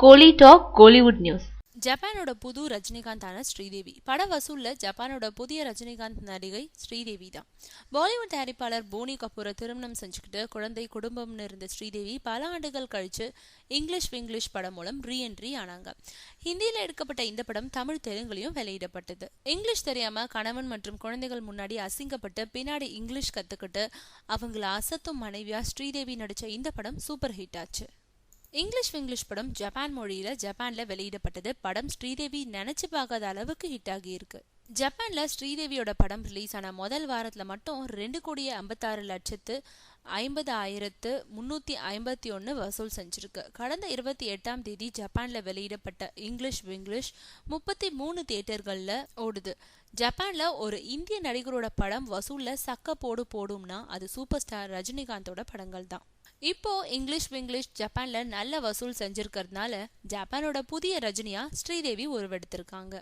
கோலி talk Kollywood news. ஜப்பானோட புது ரஜினிகாந்தான ஸ்ரீதேவி. பட வசூல்ல ஜப்பானோட புதிய ரஜினிகாந்த் நடிகை ஸ்ரீதேவி தான். பாலிவுட் தயாரிப்பாளர் போனி கபூரை திருமணம் செஞ்சுக்கிட்டு குழந்தை குடும்பம்னு இருந்த ஸ்ரீதேவி பல ஆண்டுகள் கழிச்சு இங்கிலீஷ் விங்கிலீஷ் படம் மூலம் ரீஎன்ட்ரி ஆனாங்க. ஹிந்தியில எடுக்கப்பட்ட இந்த படம் தமிழ் தெலுங்குலையும் வெளியிடப்பட்டது. இங்கிலீஷ் தெரியாம கணவன் மற்றும் குழந்தைகள் முன்னாடி அசிங்கப்பட்டு பின்னாடி இங்கிலீஷ் கத்துக்கிட்டு அவங்கள அசத்தும் மனைவியா ஸ்ரீதேவி நடிச்ச இந்த படம் சூப்பர் ஹிட் ஆச்சு. இங்கிலீஷ் விங்கிலீஷ் படம் ஜப்பான் மொழியில ஜப்பான்ல வெளியிடப்பட்டது. படம் ஸ்ரீதேவி நினைச்சு பார்க்காத அளவுக்கு ஹிட் ஆகி இருக்கு. ஜப்பான்ல ஸ்ரீதேவியோட படம் ரிலீஸ் ஆன முதல் வாரத்துல மட்டும் 2,56,50,351 வசூல் செஞ்சிருக்கு. கடந்த 28ஆம் தேதி ஜப்பான்ல வெளியிடப்பட்ட இங்கிலீஷ் விங்கிலீஷ் 33 தியேட்டர்கள்ல ஓடுது. ஜப்பான்ல ஒரு இந்திய நடிகரோட படம் வசூல்ல சக்க போடும்னா அது சூப்பர் ஸ்டார் ரஜினிகாந்தோட படங்கள் தான். இப்போ இங்கிலீஷ் விங்கிலீஷ் ஜப்பான்ல நல்ல வசூல் செஞ்சிருக்கிறதுனால ஜப்பானோட புதிய ரஜினியா ஸ்ரீதேவி உருவெடுத்திருக்காங்க.